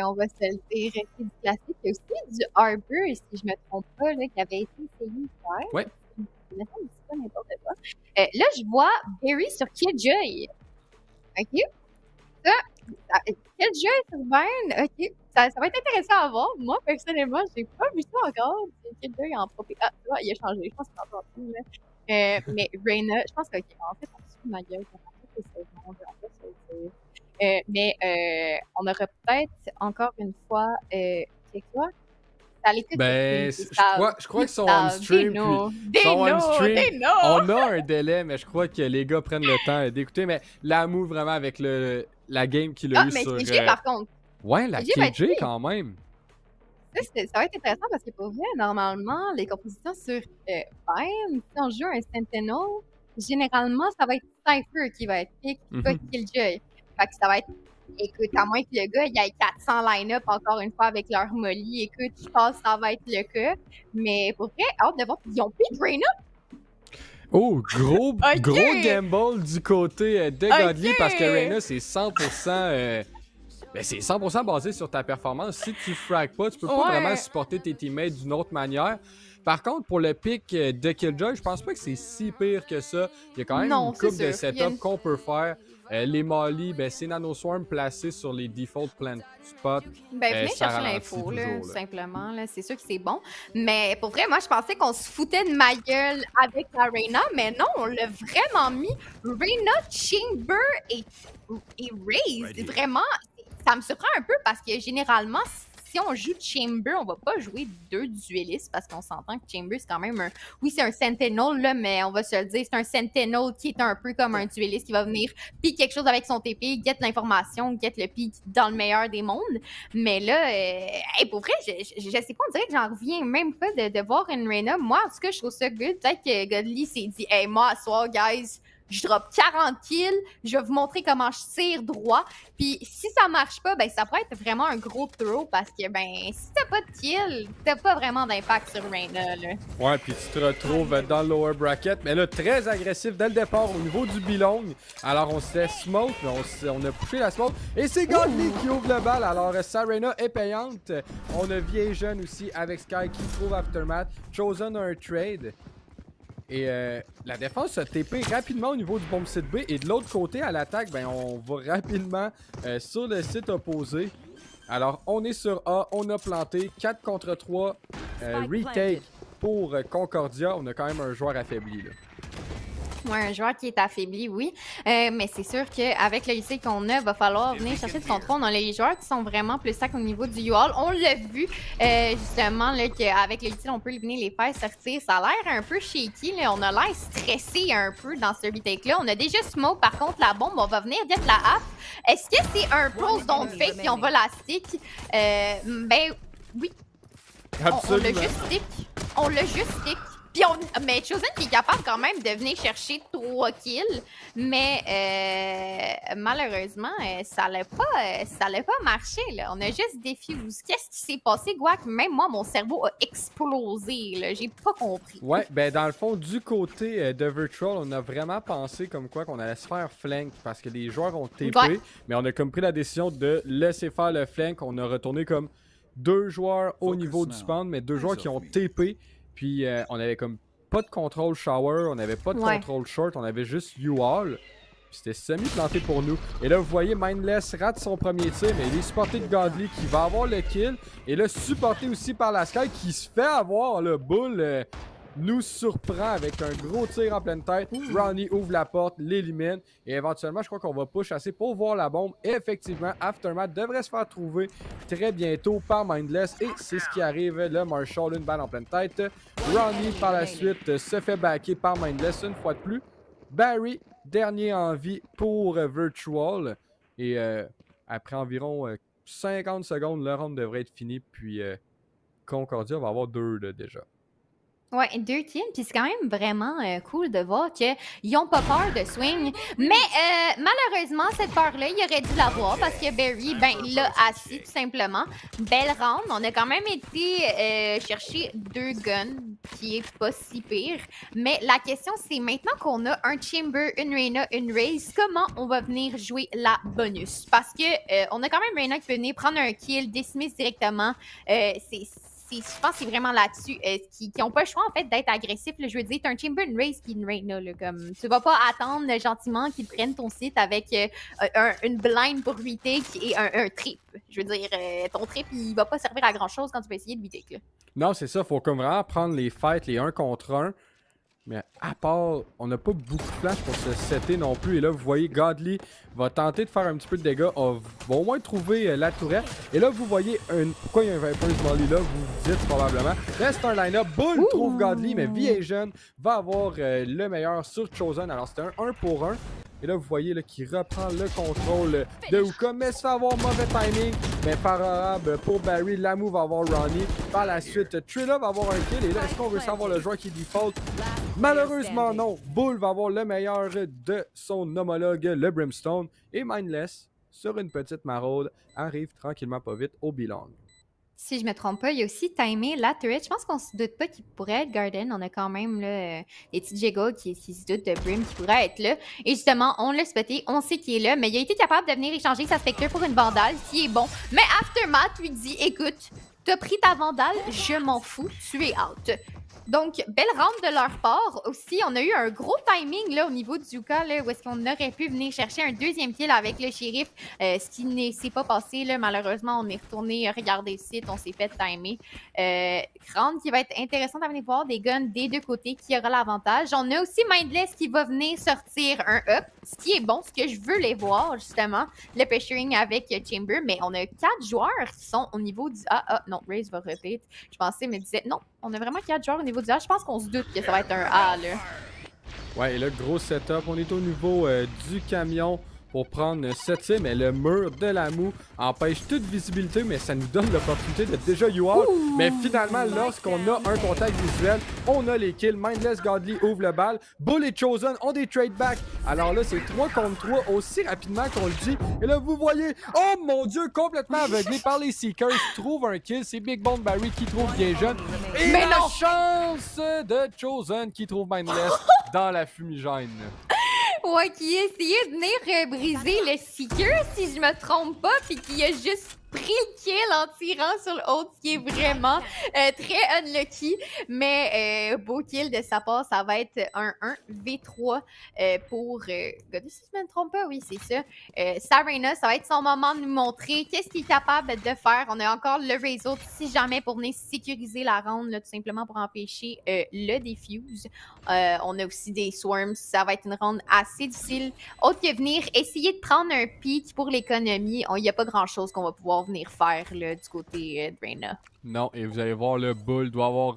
on va se le dire, c'est du classique. Il y a aussi du Arbor, si je me trompe pas, là, qui avait été essayé hier. Ouais. Mettons, c'est pas n'importe quoi. Là, je vois Berry sur Killjoy. OK? Killjoy sur Vine, OK. Ça va être intéressant à voir. Moi, personnellement, j'ai pas vu ça encore. Killjoy en propre. Ah, tu vois, il a changé. Je pense qu'il est encore plus, là. Mais Reyna, je pense que, en fait, on se fout de ma gueule. Mais on aurait peut-être encore une fois, c'est quoi? Ça allait tout Ben, stream, je crois qu'ils sont on stream. Des noms! On a un délai, mais je crois que les gars prennent le temps d'écouter. Mais l'amour vraiment avec la game qu'il a eu mais sur. KJ, par contre. Ouais, la KJ va être KJ quand même. Ça va être intéressant parce que pour vrai, normalement, les compositions sur Vine, si on joue un Sentinel, généralement, ça va être Cypher qui va être pick, pas Killjoy. Fait que ça va être, écoute, à moins que le gars il ait 400 line-up encore une fois avec leur molly, écoute, je pense que ça va être le cas. Mais pour vrai, hâte de voir, ils ont pick Reyna. Oh, gros gamble du côté de Godly parce que Reyna, c'est 100%. Ben c'est 100% basé sur ta performance. Si tu frags pas, tu peux pas vraiment supporter tes teammates d'une autre manière. Par contre, pour le pick de Killjoy, je pense pas que c'est si pire que ça. Il y a quand même une couple de setups qu'on peut faire. Les molly, ben c'est Nanoswarm placé sur les default plant spots. Ben, venez chercher l'info, là, simplement. Là. C'est sûr que c'est bon. Mais pour vrai, moi, je pensais qu'on se foutait de ma gueule avec la Reyna, mais non, on l'a vraiment mis. Reyna, Chamber et Raze. Vraiment, ça me surprend un peu parce que généralement, si on joue Chamber, on va pas jouer deux duellistes parce qu'on s'entend que Chamber, c'est quand même un. Oui, c'est un Sentinel, là, mais on va se le dire, c'est un Sentinel qui est un peu comme un duelliste qui va venir pique quelque chose avec son TP, get l'information, get le pique dans le meilleur des mondes. Mais là, pour vrai, je sais pas, on dirait que j'en reviens même pas de voir une Reyna. Moi, en tout cas, je trouve ça good. Peut-être que Godly s'est dit, hey, moi, à soir, guys, je drop 40 kills, je vais vous montrer comment je tire droit. Puis si ça marche pas, ben ça pourrait être vraiment un gros throw parce que ben si t'as pas de kill, t'as pas vraiment d'impact sur Reyna, là. Ouais, puis tu te retrouves dans le lower bracket, mais là très agressif dès le départ au niveau du Bilong. Alors on se laisse smoke, on a poussé la smoke et c'est Godly qui ouvre le bal. Alors sa Reyna est payante. On a Vieille Jeune aussi avec Sky qui trouve Aftermath, Chosen un trade. Et la défense se TP rapidement au niveau du bomb site B. Et de l'autre côté, à l'attaque, ben, on va rapidement sur le site opposé. Alors, on est sur A, on a planté 4 contre 3 retake pour Concordia. On a quand même un joueur affaibli, là. Ouais, un joueur qui est affaibli, oui. Mais c'est sûr qu'avec le lycée qu'on a, il va falloir venir chercher du contrôle. On a les joueurs qui sont vraiment plus sacs au niveau du UAL. On l'a vu, justement, qu'avec le lycée, on peut venir les faire sortir. Ça a l'air un peu shaky. Là. On a l'air stressé un peu dans ce retake-là. On a déjà smoke. Par contre, la bombe, on va venir get la app. Est-ce que c'est un pose don't fake puis on va la stick? Ben, oui. Absolument. On l'a juste stick. Puis mais Chosen qui est capable quand même de venir chercher 3 kills, mais malheureusement, ça allait pas marcher. Là. On a juste défuse. Qu'est-ce qui s'est passé, Guac? Même moi, mon cerveau a explosé. J'ai pas compris. Ouais, ben dans le fond, du côté de Virtual, on a vraiment pensé comme quoi qu'on allait se faire flank parce que les joueurs ont TP, mais on a comme pris la décision de laisser faire le flank. On a retourné comme 2 joueurs au niveau du spawn, mais 2 joueurs qui ont TP. Puis on avait comme pas de contrôle shower, on n'avait pas de contrôle short, on avait juste U-All. Puis c'était semi-planté pour nous. Et là, vous voyez, Mindless rate son premier tir, mais il est supporté de Godly qui va avoir le kill. Et là, supporté aussi par la Sky qui se fait avoir. Le Bull nous surprend avec un gros tir en pleine tête. Ronnie ouvre la porte, l'élimine. Et éventuellement, je crois qu'on va push assez pour voir la bombe. Et effectivement, Aftermath devrait se faire trouver très bientôt par Mindless. Et c'est ce qui arrive. Là, Marshall, une balle en pleine tête. Ronnie, par la suite, se fait backer par Mindless une fois de plus. Barry, dernier en vie pour Virtual. Et après environ 50 secondes, le round devrait être fini. Puis Concordia va avoir 2 là, déjà. Ouais, 2 kills, puis c'est quand même vraiment cool de voir qu'ils n'ont pas peur de swing. Mais malheureusement, cette peur-là, il aurait dû l'avoir parce que Barry, ben, il l'a assis tout simplement. Belle round. On a quand même été chercher 2 guns, qui est pas si pire. Mais la question, c'est maintenant qu'on a un Chamber, une Reyna, une Raze, comment on va venir jouer la bonus? Parce que on a quand même Reyna qui peut venir prendre un kill, décimer directement. Je pense que c'est vraiment là-dessus qui n'ont pas le choix en fait d'être agressifs. Là. Je veux dire, t'as un Chamber, une Raze puis une Reyna. Là, comme, tu vas pas attendre gentiment qu'ils prennent ton site avec une blind pour 8 takes et un trip. Je veux dire, ton trip, il va pas servir à grand-chose quand tu vas essayer de 8 takes. Non, c'est ça. Faut comme vraiment prendre les fights, les 1 contre 1. Mais à part, on n'a pas beaucoup de flash pour se setter non plus. Et là, vous voyez, Godly va tenter de faire un petit peu de dégâts. Va au moins trouver la tourette. Et là, vous voyez pourquoi il y a un Viper's Molly là, vous vous dites probablement. Là, c'est un line-up. Bull trouve Godly, mais Viasion va avoir le meilleur sur Chosen. Alors, c'était un 1 pour 1. Et là, vous voyez qu'il reprend le contrôle de Hookah, mais se fait avoir mauvais timing. Mais favorable pour Barry, Lamu va avoir Ronnie. Par la suite, Trilla va avoir un kill. Et là, est-ce qu'on veut savoir le joueur qui default? Malheureusement, non. Bull va avoir le meilleur de son homologue, le Brimstone. Et Mindless, sur une petite maraude, arrive tranquillement pas vite au bilan. Si je me trompe pas, il y a aussi timé la turret. Je pense qu'on se doute pas qu'il pourrait être Garden. On a quand même là, des petits Jiggle qui se doutent de Brim qui pourrait être là. Et justement, on l'a spoté, on sait qu'il est là, mais il a été capable de venir échanger sa Spectre pour une Vandale, qui est bon. Mais Aftermath lui dit, écoute, t'as pris ta Vandale, je m'en fous, tu es out. Donc, belle round de leur part. Aussi, on a eu un gros timing là, au niveau du Yuka, là, où est-ce qu'on aurait pu venir chercher un deuxième kill avec le shérif, ce qui ne s'est pas passé. Là, malheureusement, on est retourné regarder le site, on s'est fait timer. Round qui va être intéressant à venir voir, des guns des deux côtés, qui aura l'avantage. On a aussi Mindless qui va venir sortir un up, ce qui est bon, ce que je veux les voir, justement. Le pressuring avec Chamber, mais on a 4 joueurs qui sont au niveau du... non, Raze va repeat. Je pensais, mais disait, non, on a vraiment 4 joueurs au niveau du A. Je pense qu'on se doute que ça va être un A, là. Ouais, et là, gros setup. On est au niveau du camion pour prendre cette cible, mais le mur de la moue empêche toute visibilité, mais ça nous donne l'opportunité d'être déjà UR. Mais finalement, lorsqu'on a un contact visuel, on a les kills. Mindless, Godly ouvre le bal. Bull et Chosen ont des trade-backs. Alors là, c'est 3 contre 3 aussi rapidement qu'on le dit. Et là, vous voyez, oh mon Dieu, complètement aveuglé par les Seekers. Trouve un kill. C'est Big Bone Barry qui trouve bien jeune. Et mais la chance de Chosen qui trouve Mindless dans la fumigène. Ouais, qui essayait de venir briser le Seeker, si je me trompe pas, puis qui a juste pris le kill en tirant sur le haut, ce qui est vraiment très unlucky. Mais beau kill de sa part, ça va être un 1v3 pour... Godly, si je me trompe pas, oui, c'est ça. Sarena, ça va être son moment de nous montrer qu'est-ce qu'il est capable de faire. On a encore le réseau, si jamais, pour venir sécuriser la ronde, là, tout simplement pour empêcher le defuse. On a aussi des swarms, ça va être une ronde assez difficile. Autre que venir essayer de prendre un pic pour l'économie, il n'y a pas grand-chose qu'on va pouvoir venir faire là, du côté de Reyna. Non, et vous allez voir, le Bull doit avoir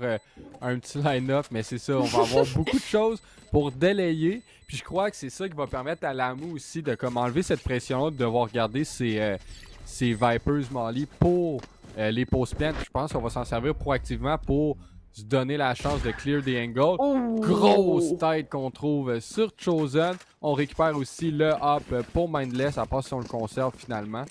un petit line-up, mais c'est ça, on va avoir beaucoup de choses pour délayer. Puis je crois que c'est ça qui va permettre à Lamu aussi de comme enlever cette pression-là, de devoir garder ses Vipers Molly pour les post-plants. Je pense qu'on va s'en servir proactivement pour se donner la chance de clear des angles. Grosse tête qu'on trouve sur Chosen. On récupère aussi le hop pour Mindless, à part si on le conserve finalement.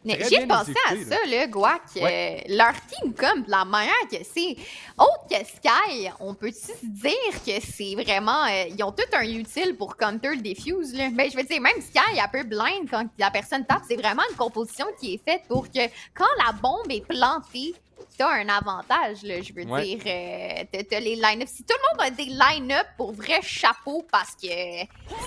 J'ai pensé à ça, là, Guac. Ouais. Leur team comme la manière que c'est. Autre que Sky, on peut-tu se dire que c'est vraiment. Ils ont tout un utile pour counter le defuse, là. Ben, je veux dire, même Sky, un peu blind quand la personne tape, c'est vraiment une composition qui est faite pour que quand la bombe est plantée, t'as un avantage, là, je veux dire. T'as les line-up. Si tout le monde a des line-up pour vrai chapeau parce que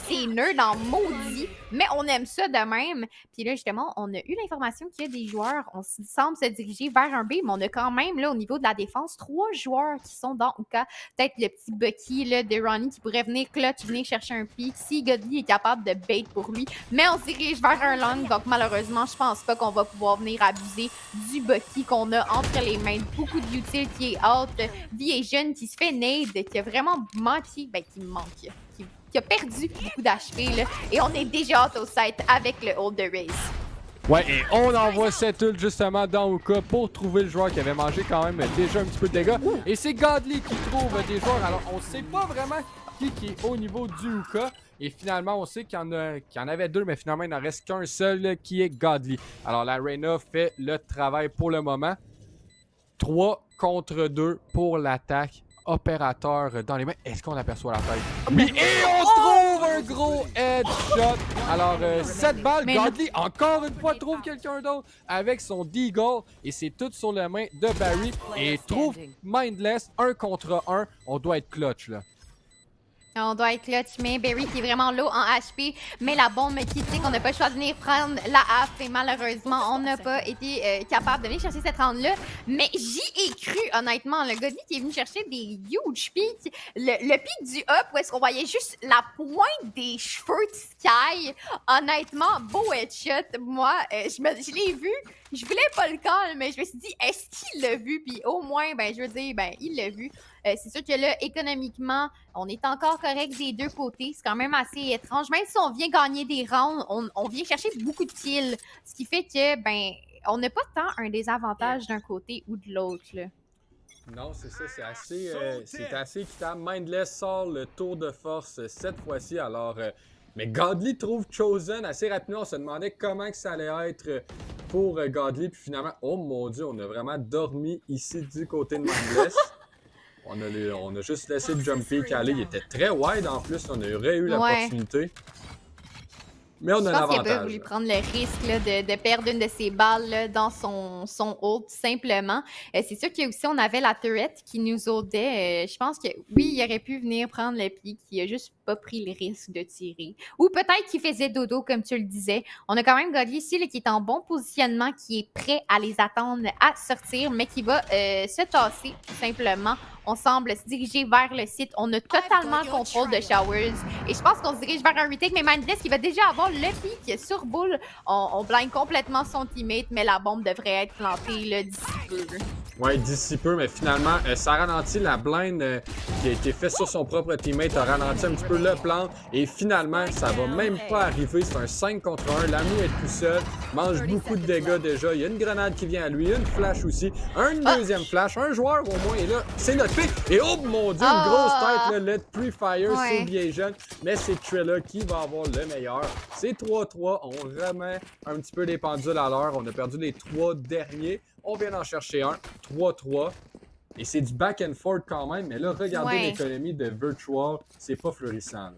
c'est nerd en maudit, mais on aime ça de même. Puis là, justement, on a eu l'information qu'il y a des joueurs, on semble se diriger vers un B, mais on a quand même, là, au niveau de la défense, 3 joueurs qui sont dans Hookah. Peut-être le petit Bucky, là, de Ronnie qui pourrait venir clutch, venir chercher un pick. Si Godly est capable de bait pour lui, mais on se dirige vers un long, donc malheureusement, je pense pas qu'on va pouvoir venir abuser du Bucky qu'on a entre les mains. Beaucoup de utile qui est out. Viasion qui se fait nade, qui a vraiment manqué, qui a perdu beaucoup d'HP, là. Et on est déjà out au site avec le hold de Raze. Ouais, et on envoie cette ult justement dans Uka pour trouver le joueur qui avait mangé quand même déjà un petit peu de dégâts. Et c'est Godly qui trouve des joueurs. Alors, on sait pas vraiment qui est au niveau du Uka. Et finalement, on sait qu'il y en avait deux, mais finalement, il n'en reste qu'un seul qui est Godly. Alors, la Reyna fait le travail pour le moment. 3 contre 2 pour l'attaque. Opérateur dans les mains. Est-ce qu'on aperçoit la tête? Et on trouve un gros headshot. Alors, 7 balles. Godly, encore une fois, trouve quelqu'un d'autre avec son Deagle. Et c'est tout sur la main de Barry. Et trouve Mindless, 1 contre 1. On doit être clutch, là. On doit être clutch, mais Barry qui est vraiment low en HP, mais la bombe qui dit qu'on n'a pas le choix de venir prendre la half et malheureusement, on n'a pas été capable de venir chercher cette round-là. Mais j'y ai cru, honnêtement. Le Godly qui est venu chercher des huge peaks. Le peak du up où est-ce qu'on voyait juste la pointe des cheveux de Sky. Honnêtement, beau headshot. Moi, je l'ai vu. Je voulais pas le call, mais je me suis dit, est-ce qu'il l'a vu? Puis au moins, ben, je veux dire, ben, il l'a vu. C'est sûr que là, économiquement, on est encore correct des deux côtés. C'est quand même assez étrange. Même si on vient gagner des rounds, on vient chercher beaucoup de kills. Ce qui fait que, ben, on n'a pas tant un désavantage d'un côté ou de l'autre, là. Non, c'est ça, c'est assez équitable. Mindless sort le tour de force cette fois-ci, alors... mais Godly trouve Chosen assez rapidement. On se demandait comment que ça allait être pour Godly. Puis finalement, oh mon Dieu, on a vraiment dormi ici du côté de Mindless. On a juste laissé le jump peak aller. Il était très wide en plus. On aurait eu l'opportunité. Mais on a l'avantage. Je pense qu'il a pas voulu prendre le risque là, de perdre une de ses balles là, dans son ult, simplement. C'est sûr qu'aussi, on avait la turret qui nous aidait. Je pense que, oui, il aurait pu venir prendre le pic. Il a juste pas pris le risque de tirer. Ou peut-être qu'il faisait dodo, comme tu le disais. On a quand même Godly ici là, qui est en bon positionnement, qui est prêt à les attendre à sortir, mais qui va se tasser, tout simplement. On semble se diriger vers le site. On a totalement le contrôle de Showers. Et je pense qu'on se dirige vers un retake, mais Mindless qui va déjà avoir le pic sur Bull. On blind complètement son teammate, mais la bombe devrait être plantée d'ici peu. Ouais, d'ici peu, mais finalement, ça ralentit la blind qui a été faite sur son propre teammate, a ralenti un petit peu le plan. Et finalement, ça va même pas arriver. C'est un 5 contre 1. L'ami est tout seul, mange beaucoup de dégâts déjà. Il y a une grenade qui vient à lui, une flash aussi, un deuxième flash, un joueur au moins. Et là, c'est notre pick. Et oh mon Dieu, une grosse tête, là, let pre-fire, c'est bien jeune. Mais c'est Trilla qui va avoir le meilleur. C'est 3-3. On remet un petit peu les pendules à l'heure. On a perdu les 3 derniers. On vient d'en chercher un. 3-3. Et c'est du back and forth quand même. Mais là, regardez l'économie de Virtual. C'est pas florissant. Là.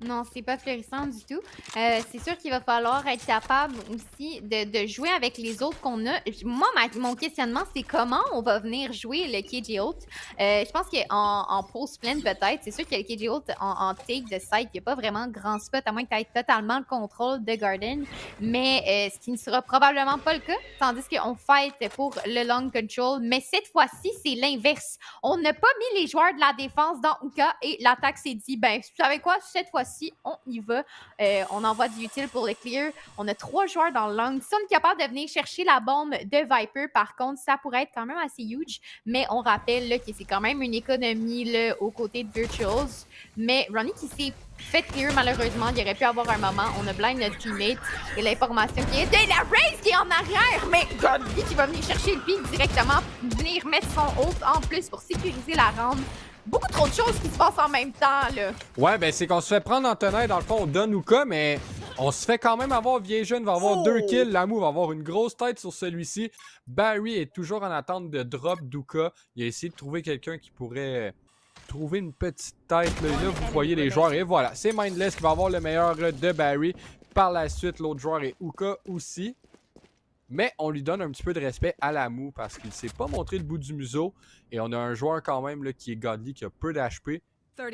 Non, c'est pas florissant du tout. C'est sûr qu'il va falloir être capable aussi de jouer avec les autres qu'on a. Moi, mon questionnement, c'est comment on va venir jouer le KJ Ult. Je pense qu'en post-plan, peut-être, c'est sûr que le KJ Ult en take de site, il n'y a pas vraiment grand spot, à moins que tu aies totalement le contrôle de Garden. Mais ce qui ne sera probablement pas le cas, tandis qu'on fight pour le long control. Mais cette fois-ci, c'est l'inverse. On n'a pas mis les joueurs de la défense dans Uka et l'attaque s'est dit, ben, vous savez quoi, cette fois-ci, on y va. On envoie du utile pour le clear. On a 3 joueurs dans le long. Si on est capable de venir chercher la bombe de Viper, par contre, ça pourrait être quand même assez huge. Mais on rappelle là, que c'est quand même une économie là, aux côtés de Virtuals. Mais Ronnie qui s'est fait clear, malheureusement, il aurait pu avoir un moment. On a blind notre teammate. Et l'information qui est de la Raze qui est en arrière. Mais Godly qui va venir chercher le pic directement, venir mettre son ult en plus pour sécuriser la round. Beaucoup trop de choses qui se passent en même temps, là. Ouais, ben c'est qu'on se fait prendre en tenaille. Dans le fond, on donne Uka, mais on se fait quand même avoir. Vieille jeune va avoir 2 kills. Lamu va avoir une grosse tête sur celui-ci. Barry est toujours en attente de drop d'Uka. Il a essayé de trouver quelqu'un qui pourrait trouver une petite tête. Là, vous voyez les joueurs. Et voilà, c'est Mindless qui va avoir le meilleur de Barry. Par la suite, l'autre joueur est Uka aussi. Mais on lui donne un petit peu de respect à Lamu parce qu'il ne s'est pas montré le bout du museau. Et on a un joueur quand même là, qui est Godly, qui a peu d'HP.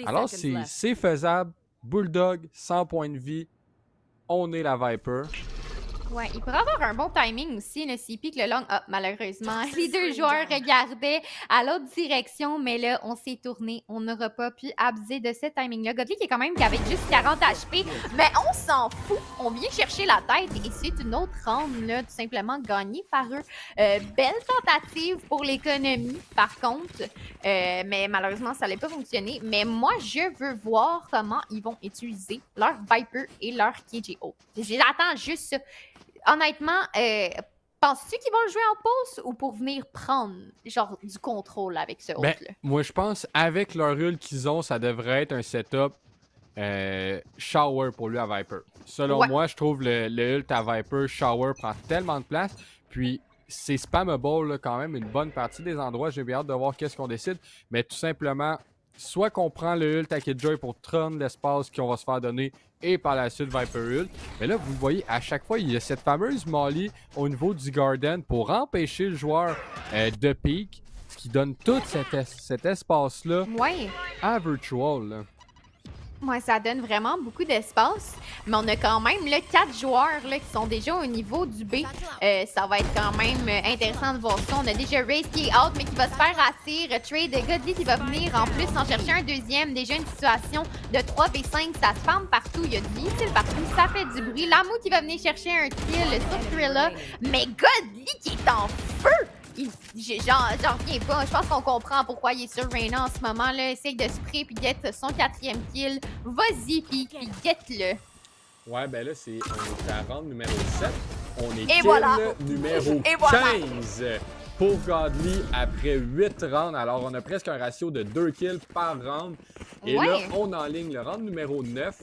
Alors c'est faisable. Bulldog, 100 points de vie. On est la Viper. Ouais, il pourrait avoir un bon timing aussi, là, s'il pique le long. Ah, malheureusement, les 2 joueurs regardaient à l'autre direction, mais là, on s'est tourné. On n'aura pas pu abuser de ce timing-là. Godly qui est quand même avec juste 40 HP, mais on s'en fout. On vient chercher la tête et c'est une autre round, là, tout simplement gagnée par eux. Belle tentative pour l'économie, par contre, mais malheureusement, ça n'allait pas fonctionner. Mais moi, je veux voir comment ils vont utiliser leur Viper et leur KJ Ult. J'attends juste ça. honnêtement, penses-tu qu'ils vont le jouer en pause ou pour venir prendre genre du contrôle avec ce ult-là? Moi, je pense avec leur ult qu'ils ont, ça devrait être un setup Shower pour lui à Viper. Selon moi, je trouve le ult à Viper, Shower prend tellement de place. Puis c'est spammable là, quand même une bonne partie des endroits. J'ai bien hâte de voir qu'est-ce qu'on décide. Mais tout simplement, soit qu'on prend le ult à Killjoy pour prendre l'espace qu'on va se faire donner et par la suite Viper ult. Mais là, vous voyez, à chaque fois, il y a cette fameuse molly au niveau du Garden pour empêcher le joueur de peak, ce qui donne tout cet espace-là à Virtual. Là. Ouais, ça donne vraiment beaucoup d'espace, mais on a quand même là, 4 joueurs là, qui sont déjà au niveau du B. Ça va être quand même intéressant de voir ça. On a déjà Raze qui est out, mais qui va se faire assez. Trade Godly qui va venir en plus en chercher un deuxième. Déjà une situation de 3v5, ça se forme partout. Il y a du missile partout, ça fait du bruit. Lamu qui va venir chercher un kill sur Thrilla, mais Godly qui est en feu! J'en reviens pas. Je pense qu'on comprend pourquoi il est sur Reyna en ce moment. Là. Essaye de spray puis get son 4e kill. Vas-y, puis get-le. Ouais, ben là, on est à round numéro 7. On est kill numéro 15 pour Godly après 8 rounds. Alors, on a presque un ratio de 2 kills par round. Et là, on enligne le round numéro 9.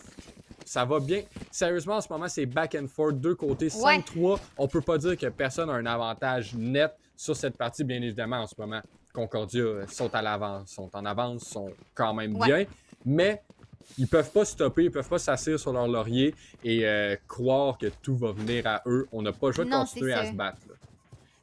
Ça va bien. Sérieusement, en ce moment, c'est back and forth, deux côtés, 5-3. On peut pas dire que personne a un avantage net sur cette partie, bien évidemment, en ce moment. Concordia sont en avance, sont quand même bien. Mais ils peuvent pas stopper, ils peuvent pas s'asseoir sur leur laurier et croire que tout va venir à eux. On n'a pas le choix de continuer à se battre. Là.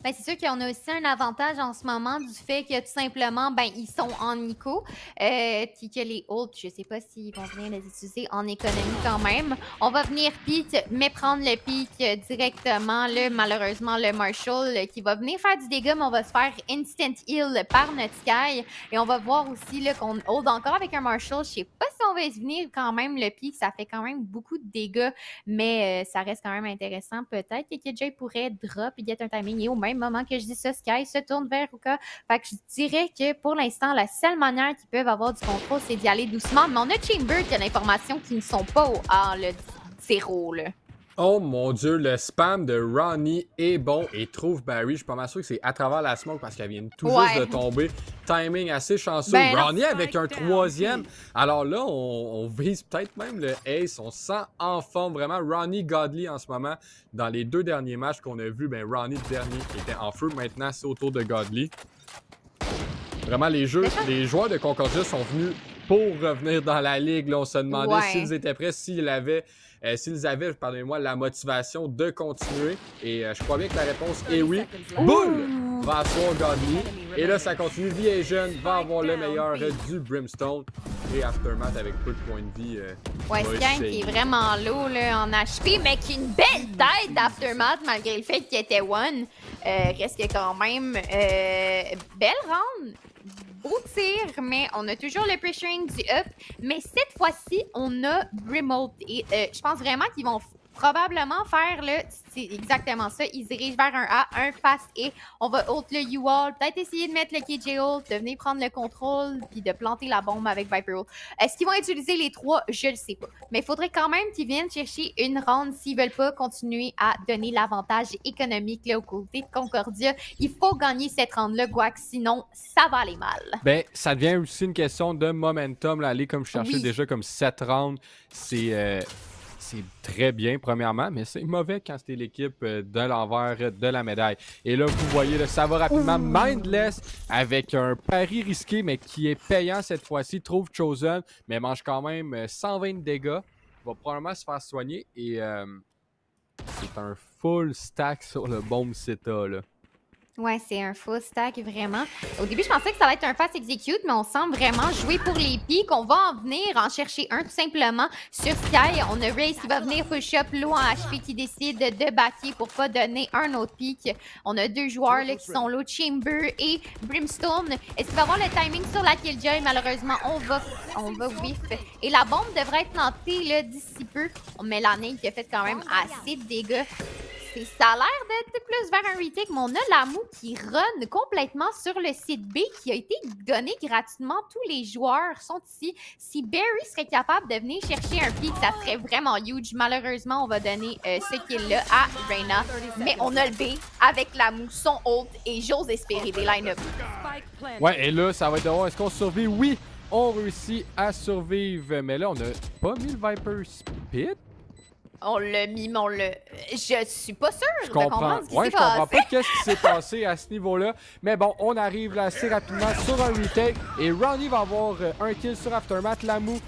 Ben, c'est sûr qu'on a aussi un avantage en ce moment du fait que tout simplement, ben, ils sont en ICO. Puis que les autres, je sais pas s'ils vont venir les utiliser en économie quand même. On va venir pique, mais prendre le pique directement. Là, malheureusement, le Marshall qui va venir faire du dégât, mais on va se faire instant heal par notre Sky. Et on va voir aussi là, qu'on hold encore avec un Marshall. Je sais pas si on va venir quand même le pique. Ça fait quand même beaucoup de dégâts, mais ça reste quand même intéressant. Peut-être que KJ pourrait drop et get un timing. Et au même moment que je dis ça, Sky se tourne vers Ruka. Fait que je dirais que pour l'instant, la seule manière qu'ils peuvent avoir du contrôle, c'est d'y aller doucement. Mais on a Chamber qui a l'information qu'ils ne sont pas au A, le 0, là. Oh mon Dieu, le spam de Ronnie est bon et trouve Barry. Je suis pas mal sûr que c'est à travers la smoke parce qu'elle vient tout juste de tomber. Timing assez chanceux. Ronnie avec un 3e. Alors là, on vise peut-être même le ace. On se sent en forme vraiment. Ronnie Godly en ce moment. Dans les 2 derniers matchs qu'on a vus, ben Ronnie le dernier était en feu. Maintenant, c'est au tour de Godly. Vraiment, les joueurs de Concordia sont venus pour revenir dans la ligue. Là, on se demandait s'ils étaient prêts, s'ils avaient, pardonnez-moi, la motivation de continuer. Et je crois bien que la réponse est oui. Bull va asseoir Godly. Et là, ça continue. Vie jeune va avoir le meilleur du Brimstone. Et Aftermath avec peu de points de vie. Sky qui est vraiment low là, en HP, mais qui a une belle tête d'Aftermath malgré le fait qu'il était one. Reste que quand même belle round. Beau tir, mais on a toujours le pressuring du up. Mais cette fois-ci, on a Brimalt. Et je pense vraiment qu'ils vont probablement faire le... C'est exactement ça. Ils dirigent vers un A, un fast et on va ult le U-Wall. Peut-être essayer de mettre le KJ ult, de venir prendre le contrôle puis de planter la bombe avec Viper ult. Est-ce qu'ils vont utiliser les 3? Je le sais pas. Mais il faudrait quand même qu'ils viennent chercher une round s'ils veulent pas continuer à donner l'avantage économique là, au côté de Concordia. Il faut gagner cette round-là, Guac, sinon ça va aller mal. Ben, ça devient aussi une question de momentum. Là, aller comme je cherchais déjà comme 7 rounds, c'est très bien, premièrement, mais c'est mauvais quand c'était l'équipe de l'envers de la médaille. Et là, vous voyez, là, ça va rapidement. Mindless, avec un pari risqué, mais qui est payant cette fois-ci, trouve Chosen, mais mange quand même 120 de dégâts. Il va probablement se faire soigner. Et c'est un full stack sur le bomb Seta, là. Ouais, c'est un full stack, vraiment. Au début, je pensais que ça allait être un fast execute, mais on semble vraiment jouer pour les pics. On va en venir en chercher un, tout simplement, sur Sky. On a Raze qui va venir push-up, low en HP qui décide de backer pour pas donner un autre pic. On a 2 joueurs là, qui sont low, Chamber et Brimstone. Est-ce qu'il va avoir le timing sur la Killjoy? Malheureusement, on va whiff. Et la bombe devrait être plantée d'ici peu. On met la nade qui a fait quand même assez de dégâts. ça a l'air d'être plus vers un retake, mais on a Lamu qui run complètement sur le site B qui a été donné gratuitement. Tous les joueurs sont ici. Si Barry serait capable de venir chercher un pick, ça serait vraiment huge. Malheureusement, on va donner ce kill-là à Reyna. Mais on a le B avec Lamu, son ult, et j'ose espérer des line-up. Ouais, et là, ça va être de voir est-ce qu'on survit. Oui, on réussit à survivre. Mais là, on a pas mis le Viper Spit. On l'a mis, mais on l'a... Je suis pas sûre Je comprends. de comprendre ce qui Ouais, s'est je comprends passé. pas qu'est-ce qui s'est passé à ce niveau-là. Mais bon, on arrive là assez rapidement sur un retake. Et Ronnie va avoir un kill sur Aftermath. Lamu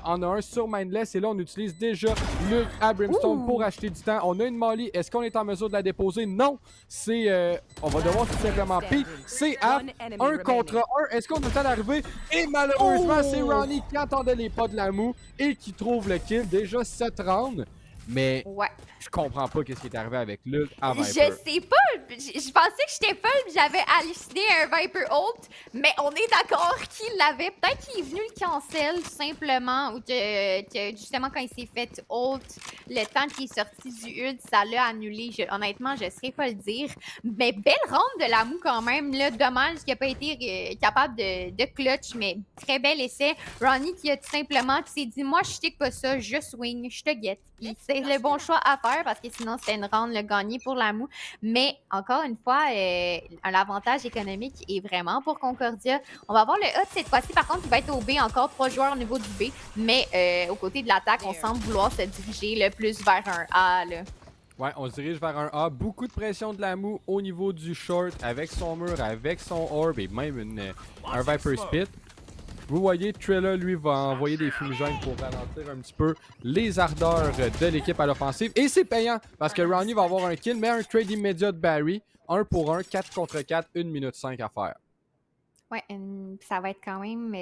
en a un sur Mindless. Et là, on utilise déjà Luke à Brimstone pour acheter du temps. On a une Molly. Est-ce qu'on est en mesure de la déposer? Non. C'est... on va devoir tout simplement pique. C'est Af. Un contre un. Est-ce qu'on a le temps d'arriver? Et malheureusement, c'est Ronnie qui entendait les pas de Lamu et qui trouve le kill. Déjà 7 rounds. Mais Ouais. je comprends pas qu'est-ce qui est arrivé avec Luke à Viper. Je sais pas. Je pensais que j'étais folle et j'avais halluciné un Viper ult, mais on est d'accord qu'il l'avait. Peut-être qu'il est venu le cancel tout simplement, ou que justement quand il s'est fait ult, le temps qu'il est sorti du ult, ça l'a annulé. Honnêtement, je saurais pas le dire. Mais belle ronde de Lamu quand même. Là. Dommage qu'il n'a pas été capable de clutch, mais très bel essai. Ronnie qui a tout simplement qui s'est dit, moi je stick pas ça, je swing, je te guette. Puis c'est le bon choix à faire parce que sinon c'était une round le gagné pour Lamu. Mais encore une fois, l'avantage économique est vraiment pour Concordia. On va avoir le hot cette fois-ci. Par contre, il va être au B, encore 3 joueurs au niveau du B. Mais aux côtés de l'attaque, on semble vouloir se diriger le plus vers un A. Là. Ouais, on se dirige vers un A. Beaucoup de pression de Lamu au niveau du short, avec son mur, avec son orb et même un Viper Spit. Vous voyez, Trilla, lui, va envoyer des fumigènes pour ralentir un petit peu les ardeurs de l'équipe à l'offensive. Et c'est payant, parce que Ronnie va avoir un kill, mais un trade immédiat de Barry. 1 pour 1, 4 contre 4, 1 minute 5 à faire. Ouais, ça va être quand même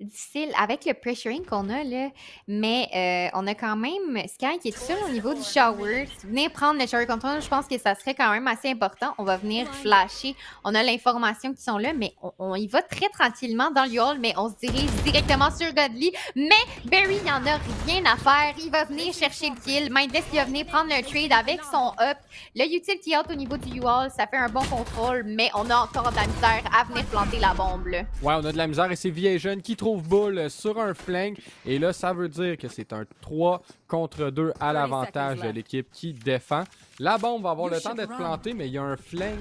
difficile avec le pressuring qu'on a là, mais on a quand même Sky qui est seul au niveau du shower. Venir prendre le shower control, je pense que ça serait quand même assez important. On va venir flasher. On a l'information qui sont là, mais on y va très tranquillement dans le hall, mais on se dirige directement sur Godly. Mais Barry, il n'y en a rien à faire. Il va venir chercher le kill. Mindless, il va venir prendre le trade avec son up. Le utility out au niveau du U-Hall, ça fait un bon contrôle, mais on a encore de la misère à venir planter la bombe. Ouais, on a de la misère et c'est Vision qui trouve Bull sur un flank. Et là, ça veut dire que c'est un 3 contre 2 à l'avantage de l'équipe qui défend. La bombe va avoir le temps d'être plantée, mais il y a un flank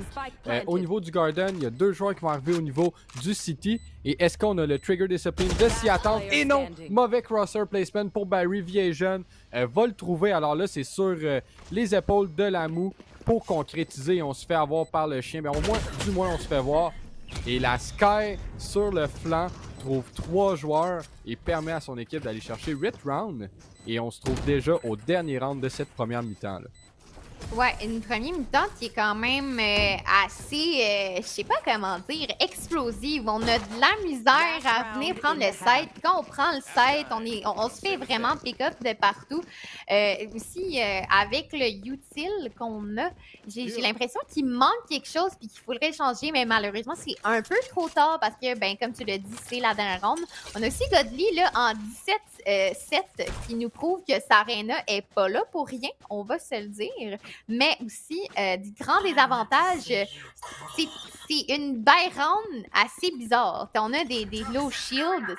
au niveau du Garden. Il y a 2 joueurs qui vont arriver au niveau du City. Et est-ce qu'on a le Trigger Discipline de s'y attendre? Et non! Mauvais crosser placement pour Barry. Vision va le trouver. Alors là, c'est sur les épaules de Lamu pour concrétiser. On se fait avoir par le chien. Mais au moins, du moins, on se fait voir. Et la Sky, sur le flanc, trouve 3 joueurs et permet à son équipe d'aller chercher 8 rounds. Et on se trouve déjà au dernier round de cette première mi-temps. Ouais, une première mi-temps qui est quand même assez, je sais pas comment dire, explosive. On a de la misère à venir prendre le site. Puis quand on prend le site, on se fait vraiment pick-up de partout. Aussi, avec le util qu'on a, j'ai l'impression qu'il manque quelque chose puis qu'il faudrait le changer, mais malheureusement, c'est un peu trop tard parce que, ben, comme tu l'as dit, c'est la dernière ronde. On a aussi Godly là, en 17-7 qui nous prouve que Sarena est pas là pour rien, on va se le dire. Mais aussi, du grand désavantage, c'est une buy round assez bizarre. On a des low shield.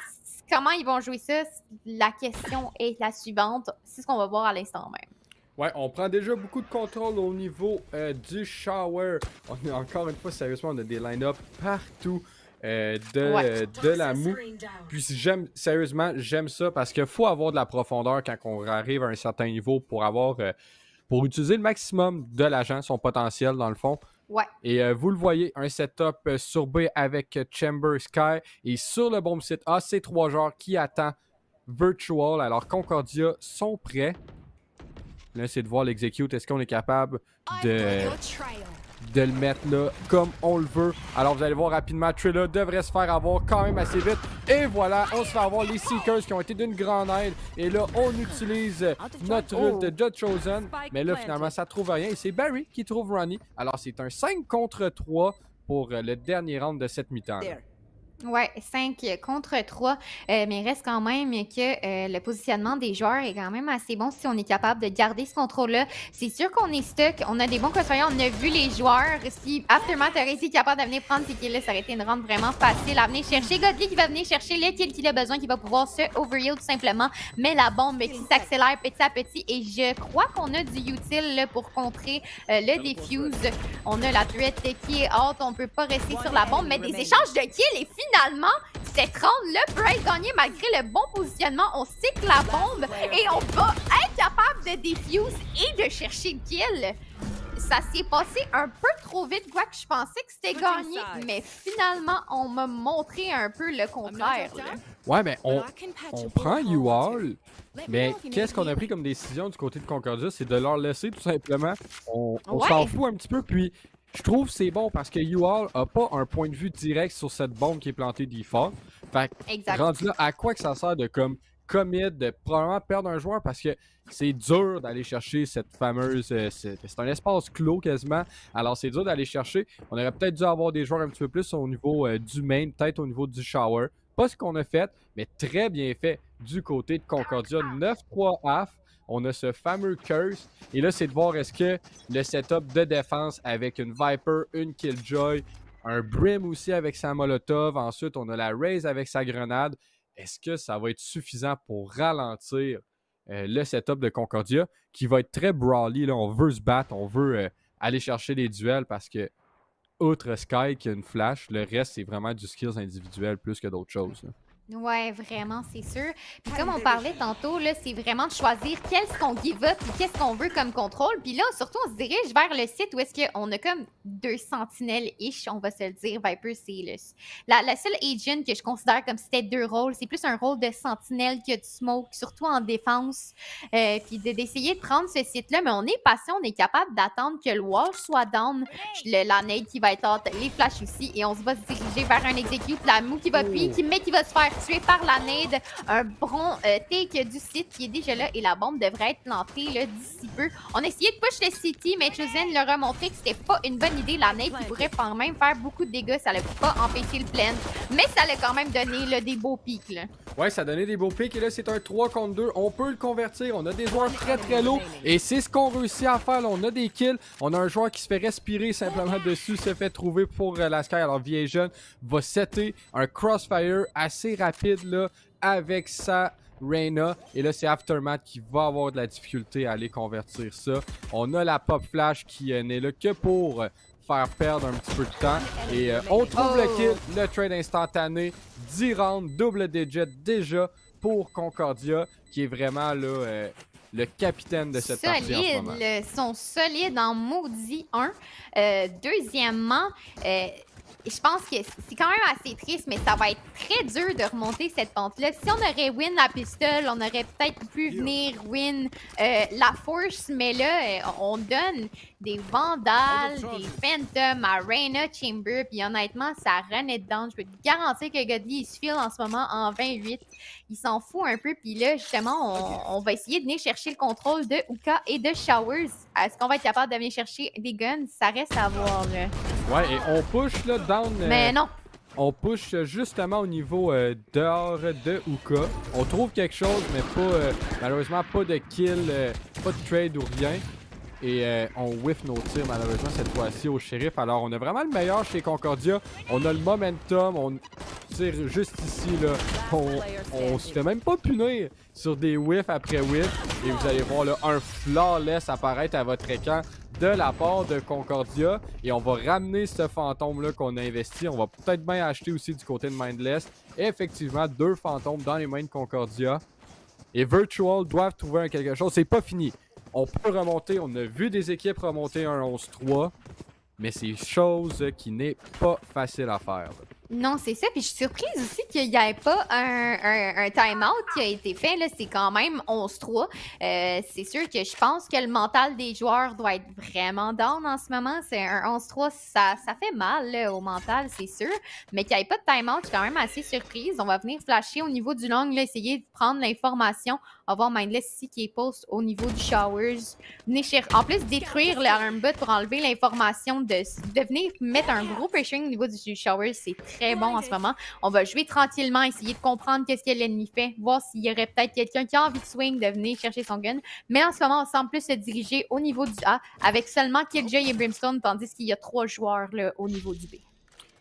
Comment ils vont jouer ça? La question est la suivante. C'est ce qu'on va voir à l'instant même. Ouais, on prend déjà beaucoup de contrôle au niveau du shower. On a encore une fois, sérieusement, on a des line-up partout. De Lamu. Puis sérieusement, j'aime ça parce qu'il faut avoir de la profondeur quand on arrive à un certain niveau pour avoir pour utiliser le maximum de l'agent, son potentiel dans le fond. Ouais. Et vous le voyez, un setup sur B avec Chamber Sky et sur le bomb site A, c'est 3 joueurs qui attendent Virtual. Alors Concordia sont prêts. Là, c'est de voir l'execute. Est-ce qu'on est capable de le mettre là comme on le veut. Alors vous allez voir rapidement, Trilla devrait se faire avoir quand même assez vite. Et voilà, on se fait avoir les Seekers qui ont été d'une grande aide. Et là, on utilise notre ult de Judge Chosen. Mais là, finalement, ça trouve rien. Et c'est Barry qui trouve Ronnie. Alors c'est un 5 contre 3 pour le dernier round de cette mi-temps. Ouais, 5 contre 3. Mais il reste quand même que le positionnement des joueurs est quand même assez bon si on est capable de garder ce contrôle-là. C'est sûr qu'on est stuck, on a des bons crossfire, on a vu les joueurs. Si Aftermath aurait été capable de venir prendre ces kills-là, ça aurait été une rente vraiment facile à venir chercher. Godly qui va venir chercher les kills qu'il a besoin, qui va pouvoir se overheal tout simplement. Mais la bombe qui s'accélère petit à petit. Et je crois qu'on a du utile là, pour contrer le defuse. On a la turette qui est haute, on peut pas rester sur la bombe, mais des échanges de kills et finalement, cette ronde-là peut être gagnée malgré le bon positionnement. On sait que la bombe et on va être capable de defuse et de chercher le kill. Ça s'est passé un peu trop vite, quoi que je pensais que c'était gagné, mais finalement, on m'a montré un peu le contraire. Là. Ouais, mais on prend U-Haul, mais qu'est-ce qu'on a pris comme décision du côté de Concordia? C'est de leur laisser tout simplement. On s'en fout un petit peu, puis je trouve que c'est bon parce que U-Haul a pas un point de vue direct sur cette bombe qui est plantée default. Fait que rendu là, à quoi que ça sert de comme commit, de probablement perdre un joueur parce que c'est dur d'aller chercher cette fameuse... c'est un espace clos quasiment, alors c'est dur d'aller chercher. On aurait peut-être dû avoir des joueurs un petit peu plus au niveau du main, peut-être au niveau du shower. Pas ce qu'on a fait, mais très bien fait du côté de Concordia. 9-3 half. On a ce fameux curse. Et là, c'est de voir est-ce que le setup de défense avec une Viper, une Killjoy, un Brim aussi avec sa Molotov. Ensuite, on a la Raze avec sa grenade. Est-ce que ça va être suffisant pour ralentir le setup de Concordia qui va être très brawly. Là, on veut se battre, on veut aller chercher des duels parce que, outre Sky qui a une flash, le reste, c'est vraiment du skills individuel plus que d'autres choses. Là. Ouais, vraiment, c'est sûr. Puis comme on parlait tantôt, là, c'est vraiment de choisir qu'est-ce qu'on give up et qu'est-ce qu'on veut comme contrôle. Puis là, surtout, on se dirige vers le site où est-ce qu'on a comme 2 sentinelles-ish, on va se le dire. Viper, c'est la seule agent que je considère comme si c'était 2 rôles. C'est plus un rôle de sentinelle que de smoke, surtout en défense. Puis d'essayer de prendre ce site-là. Mais on est patient, on est capable d'attendre que le wall soit down, la nade qui va être haute, les flashs aussi. Et on se va se diriger vers un execute, la mou qui va puis qui va se faire tué par la nade, un bron take du site qui est déjà là et la bombe devrait être plantée d'ici peu. On a essayé de push le city, mais Chosen leur a montré que c'était pas une bonne idée. La nade qui pourrait quand même faire beaucoup de dégâts, ça l'a pas empêché le blend, mais ça l'a quand même donné là, des beaux pics. Là. Ouais, ça a donné des beaux pics et là c'est un 3 contre 2. On peut le convertir, on a des joueurs très très low et c'est ce qu'on réussit à faire. Là, on a des kills, on a un joueur qui se fait respirer simplement dessus, se fait trouver pour la Sky. Alors Viejeune va setter un crossfire assez rapide là, avec sa Reyna. Et là, c'est Aftermath qui va avoir de la difficulté à aller convertir ça. On a la Pop Flash qui n'est là que pour faire perdre un petit peu de temps. Et on trouve le kill, le trade instantané. 10 rounds, double digit déjà pour Concordia, qui est vraiment là... le capitaine de cette partie en ce moment. Ils sont solides en maudit 1. Deuxièmement, je pense que c'est quand même assez triste, mais ça va être très dur de remonter cette pente-là. Si on aurait win la pistole, on aurait peut-être pu venir win la force, mais là, on donne des Vandals, des Phantoms à Reyna Chamber, puis honnêtement, ça renaît dedans. Je peux te garantir que Godly, il se file en ce moment en 28. Il s'en fout un peu, puis là, justement, on va essayer de venir chercher le contrôle de Uka et de Showers. Est-ce qu'on va être capable de venir chercher des guns? Ça reste à voir, là. Ouais, et on push là, down... Mais non! On push justement au niveau dehors de Uka. On trouve quelque chose, mais pas malheureusement pas de kill, pas de trade ou rien. Et on whiff nos tirs malheureusement cette fois-ci au shérif. Alors on a vraiment le meilleur chez Concordia. On a le momentum, on tire juste ici là. On se fait même pas punir sur des whiffs après whiff. Et vous allez voir là, un flawless apparaître à votre écran de la part de Concordia. Et on va ramener ce fantôme-là qu'on a investi. On va peut-être bien acheter aussi du côté de Mindless. Et effectivement, 2 fantômes dans les mains de Concordia. Et Virtual doivent trouver quelque chose. C'est pas fini. On peut remonter. On a vu des équipes remonter un 11-3. Mais c'est chose qui n'est pas facile à faire. Non, c'est ça. Puis je suis surprise aussi qu'il n'y ait pas un time-out qui a été fait. Là, c'est quand même 11-3. C'est sûr que je pense que le mental des joueurs doit être vraiment down en ce moment. C'est un 11-3, ça fait mal là, au mental, c'est sûr. Mais qu'il n'y ait pas de time-out, je suis quand même assez surprise. On va venir flasher au niveau du long, là, essayer de prendre l'information. On va voir Mindless ici qui est post au niveau du Showers. En plus, détruire le armbot pour enlever l'information de venir mettre un gros pressuring au niveau du Showers, c'est très bon en ce moment. On va jouer tranquillement, essayer de comprendre qu'est-ce que l'ennemi fait, voir s'il y aurait peut-être quelqu'un qui a envie de swing, de venir chercher son gun. Mais en ce moment, on semble plus se diriger au niveau du A avec seulement Killjoy et Brimstone, tandis qu'il y a 3 joueurs là, au niveau du B.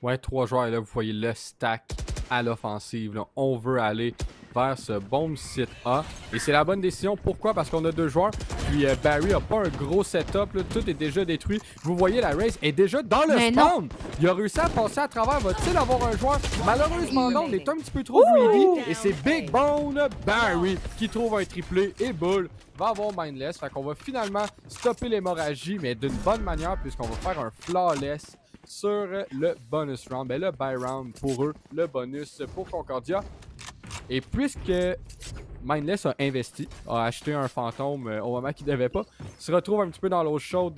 Ouais, 3 joueurs, et là, vous voyez le stack à l'offensive. On veut aller vers ce bon site A. Et c'est la bonne décision. Pourquoi? Parce qu'on a 2 joueurs. Puis Barry a pas un gros setup. Là. Tout est déjà détruit. Vous voyez, la race est déjà dans le spawn. Il a réussi à passer à travers. Va-t-il avoir un joueur? Malheureusement, non. Il est un petit peu trop greedy. Et c'est Big Bone Barry qui trouve un triplé. Et Bull va avoir Mindless. Fait qu'on va finalement stopper l'hémorragie, mais d'une bonne manière, puisqu'on va faire un flawless sur le bonus round. Ben le buy round pour eux, le bonus pour Concordia. Et puisque Mindless a investi, a acheté un fantôme au moment qu'il devait pas, se retrouve un petit peu dans l'eau chaude.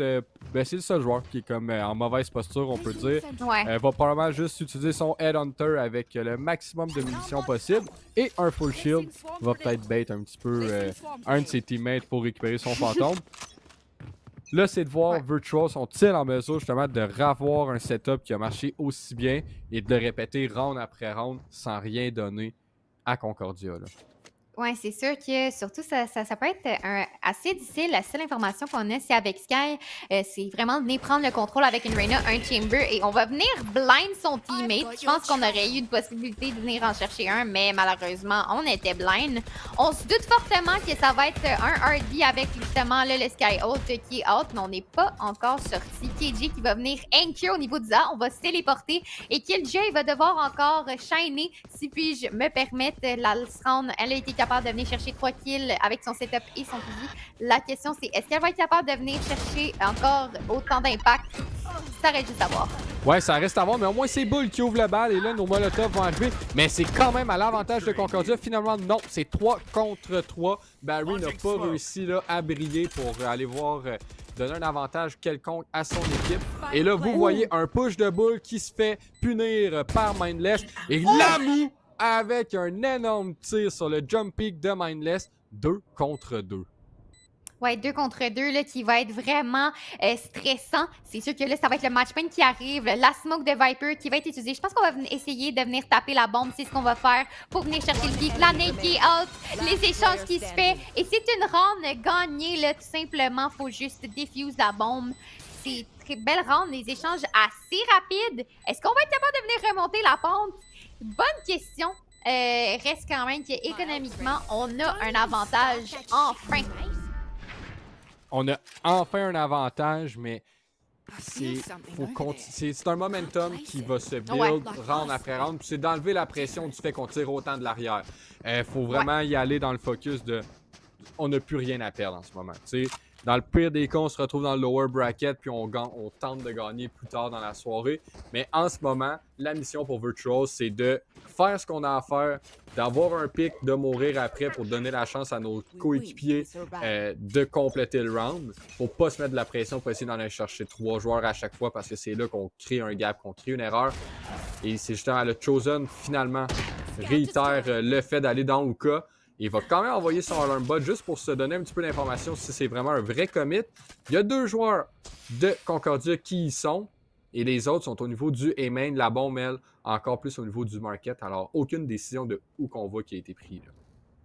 Ben c'est le seul joueur qui est comme en mauvaise posture, on peut dire. Ouais. Va probablement juste utiliser son Headhunter avec le maximum de munitions possible. Et un full shield va peut-être bait un petit peu un de ses teammates pour récupérer son fantôme. Là, c'est de voir Virtual sont-ils en mesure justement de ravoir un setup qui a marché aussi bien et de le répéter round après round sans rien donner à Concordia. Là. Oui, c'est sûr que surtout, ça peut être assez difficile. La seule information qu'on a, c'est avec Sky. C'est vraiment de venir prendre le contrôle avec une Reyna, un Chamber, et on va venir blind son teammate. Je pense qu'on aurait eu une possibilité de venir en chercher un, mais malheureusement, on était blind. On se doute fortement que ça va être un RD avec justement là, le Sky Out qui est out, mais on n'est pas encore sorti. KJ qui va venir anchor au niveau du A, on va se téléporter, et Killjoy va devoir encore shiner, si puis-je me permettre. La round, elle a été capable de venir chercher 3 kills avec son setup et son fusil. La question, c'est est-ce qu'elle va être capable de venir chercher encore autant d'impact? Ça reste juste à voir. Ouais, ça reste à voir, mais au moins c'est Bull qui ouvre le bal et là, nos Molotov vont arriver. Mais c'est quand même à l'avantage de Concordia. Finalement, non, c'est 3 contre 3. Barry n'a pas réussi là, à briller pour aller voir donner un avantage quelconque à son équipe. Et là, vous voyez un push de Bull qui se fait punir par Mindless. Et Lamou avec un énorme tir sur le jump peak de Mindless, 2 contre 2. Ouais, 2 contre 2 là, qui va être vraiment stressant. C'est sûr que là, ça va être le match point qui arrive. La smoke de Viper qui va être utilisée. Je pense qu'on va essayer de venir taper la bombe. C'est ce qu'on va faire pour venir chercher le pic. La nade qui est out, les échanges qui se fait. Et c'est une round gagnée, là, tout simplement. Faut juste défuse la bombe. C'est très belle round, les échanges assez rapides. Est-ce qu'on va être capable de venir remonter la pente? Bonne question. Reste quand même qu'économiquement, on a un avantage enfin. On a enfin un avantage, mais c'est un momentum qui va se build round après round. C'est d'enlever la pression du fait qu'on tire autant de l'arrière. Faut vraiment y aller dans le focus de... On n'a plus rien à perdre en ce moment. T'sais, dans le pire des cas, on se retrouve dans le lower bracket puis on tente de gagner plus tard dans la soirée. Mais en ce moment, la mission pour Virtual, c'est de faire ce qu'on a à faire, d'avoir un pic, de mourir après pour donner la chance à nos coéquipiers de compléter le round. Faut pas se mettre de la pression pour essayer d'en aller chercher 3 joueurs à chaque fois parce que c'est là qu'on crée un gap, qu'on crée une erreur. Et c'est justement le Chosen, finalement, réitère le fait d'aller dans Uka. Il va quand même envoyer son alarm bot juste pour se donner un petit peu d'informations si c'est vraiment un vrai commit. Il y a 2 joueurs de Concordia qui y sont. Et les autres sont au niveau du A-main, la bombe, elle, encore plus au niveau du market. Alors, aucune décision de où qu'on va qui a été prise.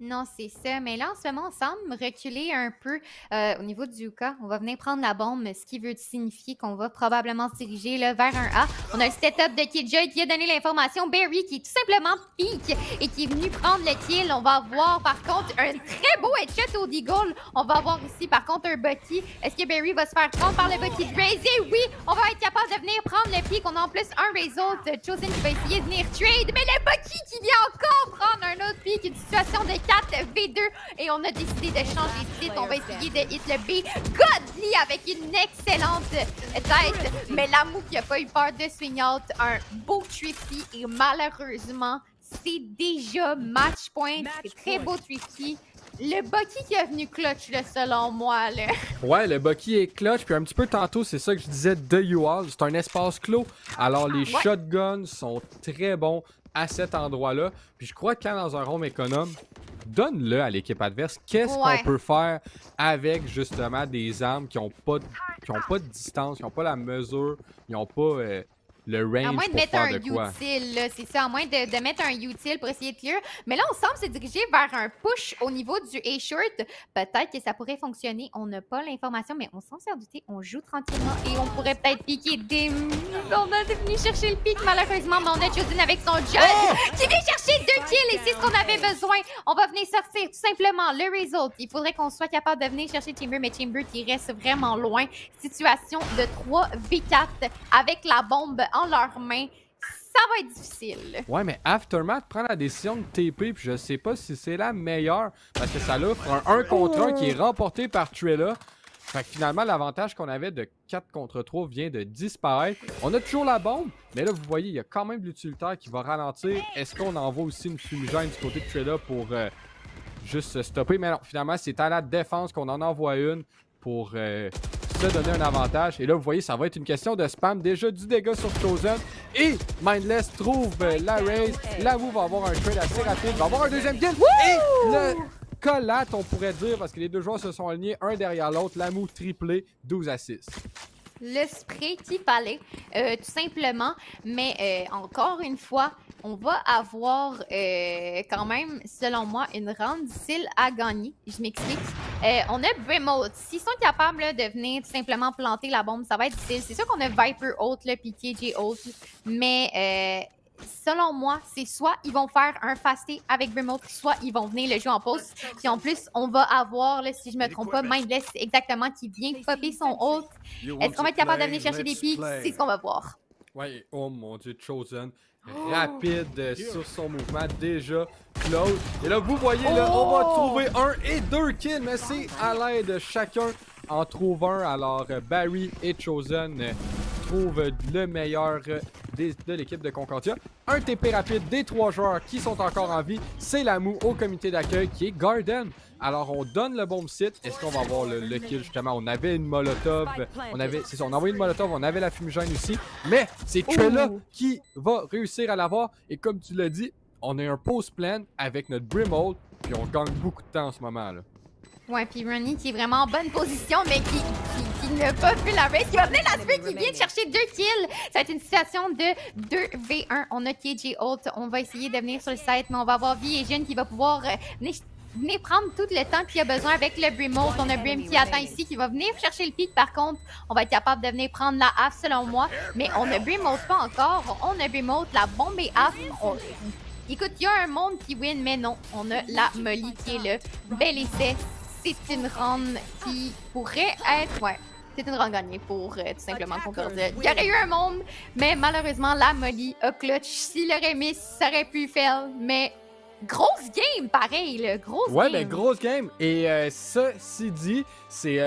Non, c'est ça. Mais là, en ce moment, on semble reculer un peu au niveau du Uka. On va venir prendre la bombe, ce qui veut signifier qu'on va probablement se diriger là, vers un A. On a le setup de Killjoy qui a donné l'information. Barry qui est tout simplement peak et qui est venu prendre le kill. On va avoir par contre un très beau headshot au Deagle. On va avoir ici par contre un Bucky. Est-ce que Barry va se faire prendre par le Bucky de Raze? Et oui, on va être capable de venir prendre le pic. On a en plus un Razor Chosen qui va essayer de venir trade. Mais le Bucky qui vient encore prendre un autre pic. Une situation de 4v2 et on a décidé de changer de site. On va essayer de hit le B. Godly avec une excellente tête. Mais Lamou qui a pas eu peur de swing out. Un beau Thrifty et malheureusement, c'est déjà match point. C'est très beau Thrifty. Le Bucky qui est venu clutch, là, selon moi. Là. Ouais, le Bucky est clutch. Puis un petit peu tantôt, c'est ça que je disais de UAL. C'est un espace clos. Alors, les shotguns sont très bons à cet endroit-là. Puis je crois que quand dans un roam économe, donne-le à l'équipe adverse. Qu'est-ce qu'on peut faire avec justement des armes qui n'ont pas de distance, qui n'ont pas la mesure, ils n'ont pas le range à moins de pour mettre faire un de quoi. utile, là, c'est ça, à moins de mettre un utile pour essayer de clear. Mais là, on semble se diriger vers un push au niveau du A-Short. Peut-être que ça pourrait fonctionner. On n'a pas l'information, mais on s'en sert douter. On joue tranquillement et on pourrait peut-être piquer des... On a venu chercher le pic, malheureusement, mais on a Chosen avec son judge qui vient chercher 2 kills et c'est ce qu'on avait besoin. On va venir sortir tout simplement le result. Il faudrait qu'on soit capable de venir chercher Chamber, mais Chamber qui reste vraiment loin. Situation de 3v4 avec la bombe en leurs mains. Ça va être difficile. Ouais, mais Aftermath prend la décision de TP, puis je sais pas si c'est la meilleure, parce que ça l'offre un 1 contre 1 qui est remporté par Trilla. Fait que finalement, l'avantage qu'on avait de 4 contre 3 vient de disparaître. On a toujours la bombe, mais là, vous voyez, il y a quand même l'utilitaire qui va ralentir. Est-ce qu'on envoie aussi une fumigène du côté de Trilla pour juste se stopper? Mais non, finalement, c'est à la défense qu'on en envoie une pour se donner un avantage. Et là, vous voyez, ça va être une question de spam. Déjà du dégât sur Chosen. Et Mindless trouve la raise. Lamu va avoir un trade assez rapide. Va avoir un deuxième kill. Et le collat, on pourrait dire, parce que les deux joueurs se sont alignés un derrière l'autre. Lamu triplé, 12 à 6. Le spray qu'il fallait, tout simplement. Mais encore une fois, on va avoir quand même, selon moi, une round difficile à gagner. Je m'explique. On a Brimode. S'ils sont capables là, de venir tout simplement planter la bombe, ça va être difficile. C'est sûr qu'on a Viper Ult, puis KJ Ult. Mais selon moi, c'est soit ils vont faire un fasté avec Brimode, soit ils vont venir le jouer en pause. Puis en plus, on va avoir, là, si je me trompe pas, Mindless exactement qui vient popper son ult. Est-ce qu'on va être capable de venir chercher des pics? C'est ce qu'on va voir. Ouais, oh mon dieu, Chosen. Rapide sur son mouvement, déjà close. Et là, vous voyez, là, on va trouver 1 et 2 kills, mais c'est à l'aide chacun en trouve un. Alors, Barry et Chosen trouvent le meilleur de l'équipe de Concordia. Un TP rapide des 3 joueurs qui sont encore en vie. C'est Lamu au comité d'accueil qui est Garden. Alors, on donne le bomb site. Est-ce qu'on va avoir le kill, justement? On avait une molotov. C'est ça, on a envoyé une molotov. On avait la fumigène aussi. Mais c'est Trilla qui va réussir à l'avoir. Et comme tu l'as dit, on a un post plan avec notre Brimhold. Puis on gagne beaucoup de temps en ce moment-là. Ouais, puis Ronnie qui est vraiment en bonne position, mais qui n'a pas vu la race, qui va venir la spray, qui vient de chercher 2 kills. Ça va être une situation de 2v1. On a KJ Ult. On va essayer de venir sur le site, mais on va avoir Vi et Jeune qui va pouvoir venir prendre tout le temps qu'il a besoin avec le Brimode. On a Brim qui attend ici, qui va venir chercher le pic. Par contre, on va être capable de venir prendre la half selon moi. Mais on a Brimode pas encore. On a Brimode, la bombe est half. Écoute, il y a un monde qui win, mais non. On a la Molly qui est le bel essai. C'est une run qui pourrait être... Ouais, c'est une run gagnée pour tout simplement Concordia. Il y aurait eu un monde, mais malheureusement, la Molly a clutch. S'il aurait mis, ça aurait pu fail, mais... Grosse game, pareil, là. Grosse game. Ouais, ben grosse game. Et ceci dit, c'est...